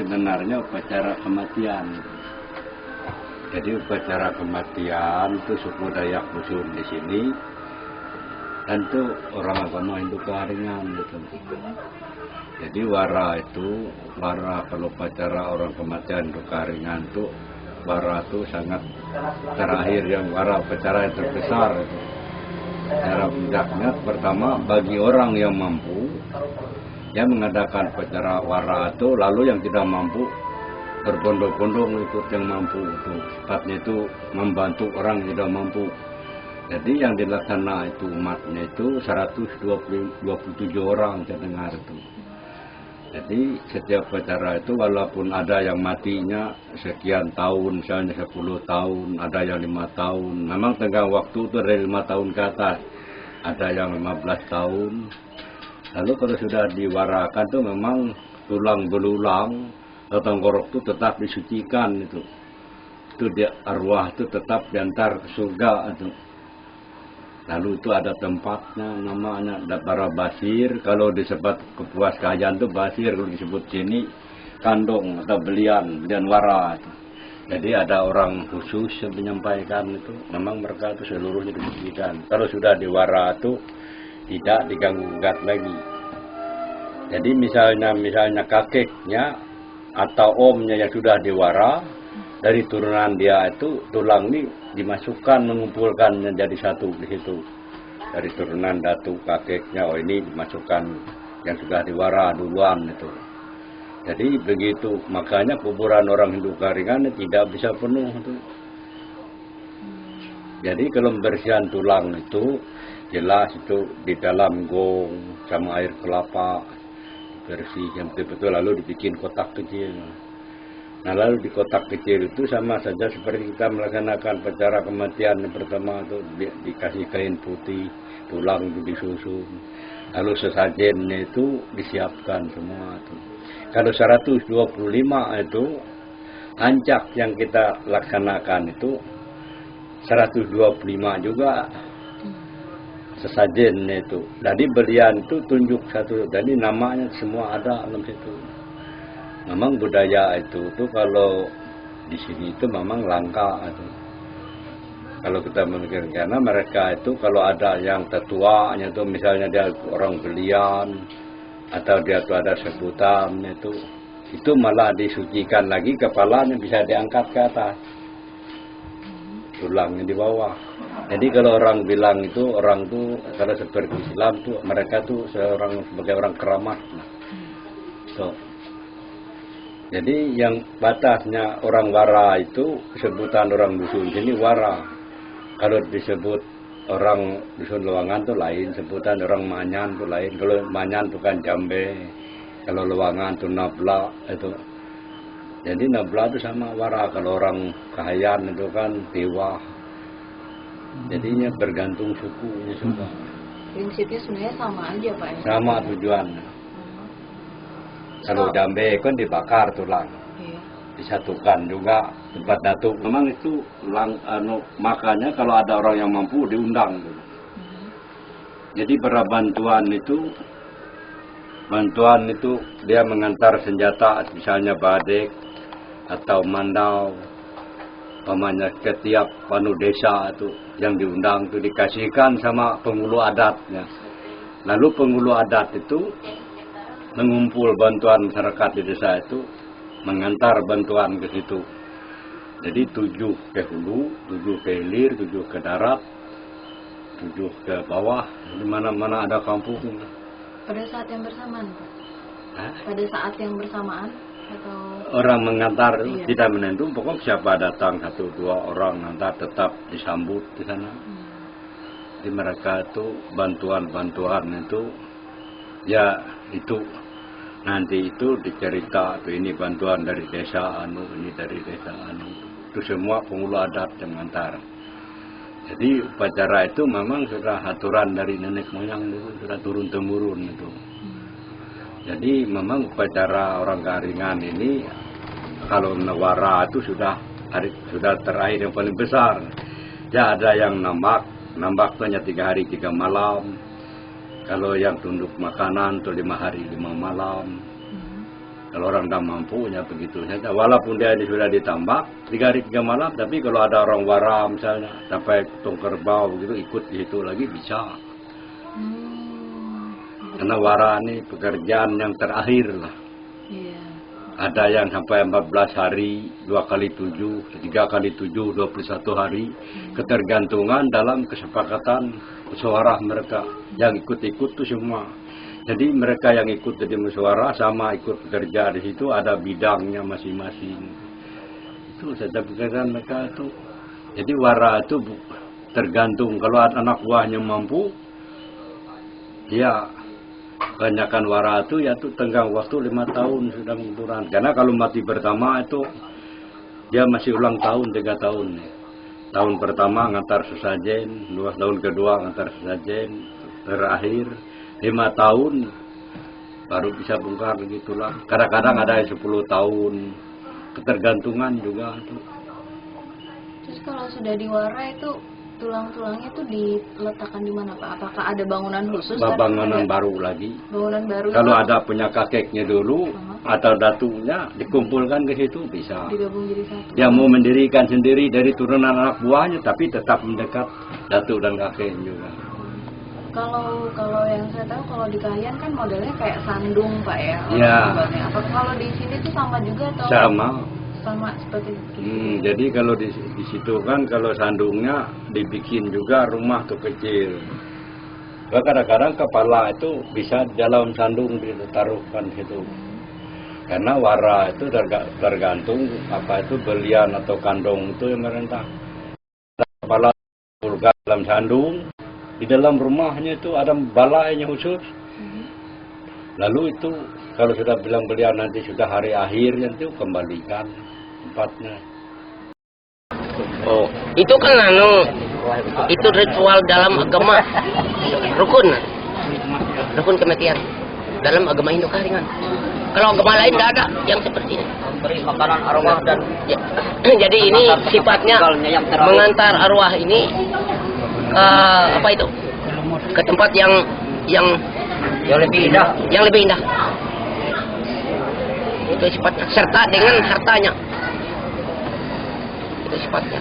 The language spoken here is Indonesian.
sebenarnya upacara kematian. Jadi upacara kematian itu suku Dayak Dusun di sini, tentu orang agama Hindu Kearingan gitu. Jadi wara kalau upacara orang kematian Hindu Kearingan itu wara itu sangat terakhir yang wara upacara yang terbesar itu. Cara puncaknya pertama bagi orang yang mampu yang mengadakan upacara wara itu, lalu yang tidak mampu berbondong-bondong ikut yang mampu itu. Sifatnya itu membantu orang yang tidak mampu. Jadi yang dilaksana itu umatnya itu 127 orang saya dengar itu. Jadi setiap upacara itu walaupun ada yang matinya sekian tahun, misalnya 10 tahun, ada yang 5 tahun. Memang tenggang waktu itu dari 5 tahun ke atas. Ada yang 15 tahun. Lalu kalau sudah diwarakan itu memang tulang belulang atau tenggorok itu tetap disucikan itu. Itu dia arwah itu tetap diantar ke surga itu. Lalu itu ada tempatnya namanya Dabara Basir. Kalau disebut kepuas kajian itu Basir, kalau disebut sini kandung atau belian wara itu. Jadi ada orang khusus yang menyampaikan itu. Memang mereka itu seluruhnya disucikan. Kalau sudah diwara itu tidak diganggu-gugat lagi. Jadi misalnya kakeknya atau omnya yang sudah diwara, dari turunan dia itu tulang ini dimasukkan, mengumpulkan menjadi satu di situ. Dari turunan datu kakeknya, oh ini dimasukkan yang sudah diwara duluan itu. Jadi begitu, makanya kuburan orang Hindu Kearingan tidak bisa penuh itu. Jadi kalau membersihkan tulang itu jelas itu di dalam gong sama air kelapa bersih yang betul-betul, lalu dibikin kotak kecil. Nah lalu di kotak kecil itu sama saja seperti kita melaksanakan upacara kematian yang pertama itu dikasih kain putih, tulang itu disusun, lalu sesajennya itu disiapkan semua itu. Kalau 125 itu ancak yang kita laksanakan itu 125 juga sesajennya itu. Jadi belian itu tunjuk satu, jadi namanya semua ada dalam situ. Memang budaya itu kalau di sini itu memang langka itu. Kalau kita memikirkan, karena mereka itu kalau ada yang tetuanya itu misalnya dia orang belian atau dia itu ada sebutan itu malah disucikan lagi, kepalanya bisa diangkat ke atas, tulangnya di bawah. Jadi kalau orang bilang itu orang tuh kalau seperti Islam tuh mereka tuh sebagai orang keramat. So, jadi yang batasnya orang wara itu sebutan orang dusun sini wara. Kalau disebut orang dusun Lewangan tuh lain, sebutan orang Manyan tuh lain. Kalau Manyan tuh kan Jambe, kalau Lewangan tuh Nabla itu. Jadi Nabla itu sama wara. Kalau orang Kahayan itu kan Dewa. Jadinya bergantung sukunya juga. Prinsipnya sebenarnya sama aja Pak ya? Sama tujuannya. Kalau Jambe kan dibakar tulang, iya. Disatukan juga tempat datuk. Memang itu makanya kalau ada orang yang mampu diundang. Jadi bantuan itu dia mengantar senjata, misalnya badek atau mandau. Pamannya setiap desa itu yang diundang itu dikasihkan sama penghulu adatnya. Lalu penghulu adat itu mengumpul bantuan masyarakat di desa itu, mengantar bantuan ke situ. Jadi 7 ke hulu, 7 ke hilir, 7 ke darat, 7 ke bawah, di mana-mana ada kampung. Pada saat yang bersamaan Pak? Pada saat yang bersamaan? Atau orang mengantar iya. Tidak menentu, pokok siapa datang 1-2 orang nanti tetap disambut di sana. Jadi mereka itu bantuan itu ya itu nanti itu dicerita tuh ini bantuan dari desa ini dari desa itu semua penghulu adat yang mengantar. Jadi upacara itu memang sudah aturan dari nenek moyang dulu, sudah turun temurun itu. Jadi memang upacara orang Kearingan ini kalau nawara itu sudah terakhir yang paling besar. Ya ada yang nambak itu hanya 3 hari 3 malam. Kalau yang tunduk makanan itu 5 hari 5 malam. Kalau orang tidak mampu ya begitu saja. Walaupun dia ini sudah ditambah 3 hari 3 malam, tapi kalau ada orang wara misalnya sampai tong kerbau begitu ikut di situ lagi bisa. Karena wara ini pekerjaan yang terakhir lah. Iya. Ada yang sampai 14 hari, 2 kali 7, 3 kali 7, 21 hari. Ketergantungan dalam kesepakatan musyawarah mereka. Yang ikut-ikut itu semua. Jadi mereka yang ikut jadi musyawarah sama ikut bekerja di situ ada bidangnya masing-masing. Itu saja pekerjaan mereka itu. Jadi wara itu tergantung. Kalau anak buahnya mampu, ya kebanyakan wara itu ya itu tenggang waktu 5 tahun sudah mengukuran. Karena kalau mati pertama itu dia masih ulang tahun 3 tahun. Tahun pertama ngantar sesajen, 2 tahun kedua ngantar sesajen, terakhir 5 tahun baru bisa bongkar begitulah. Kadang-kadang ada yang 10 tahun. Ketergantungan juga tuh. Terus kalau sudah diwara itu tulang-tulangnya itu diletakkan di mana Pak? Apakah ada bangunan khusus? Bangunan baru lagi. Bangunan baru. Kalau ada punya kakeknya dulu atau datunya dikumpulkan ke situ bisa. Digabung jadi satu. Dia mau mendirikan sendiri dari turunan anak buahnya tapi tetap mendekat datu dan kakek juga. Kalau yang saya tahu kalau di Kayan kan modelnya kayak sandung Pak ya. Iya. Apa kalau di sini tuh sama juga atau? Sama seperti itu. Jadi kalau di situ kan kalau sandungnya dibikin juga rumah kecil. Kadang-kadang kepala itu bisa dalam sandung ditaruhkan situ. Karena wara itu tergantung apa itu belian atau kandung itu yang merentah. Kepala dalam sandung. Di dalam rumahnya itu ada balainya khusus. Lalu itu kalau sudah bilang beliau nanti sudah hari akhir nanti kembalikan tempatnya. Oh, itu kan itu ritual dalam agama rukun kematian dalam agama Hindu Karingan. Kalau agama lain tidak ada yang seperti ini. Beri makanan arwah dan ya. Jadi ini sifatnya mengantar arwah ini ke tempat yang lebih indah. Itu sifatnya serta dengan hartanya. Itu sifatnya.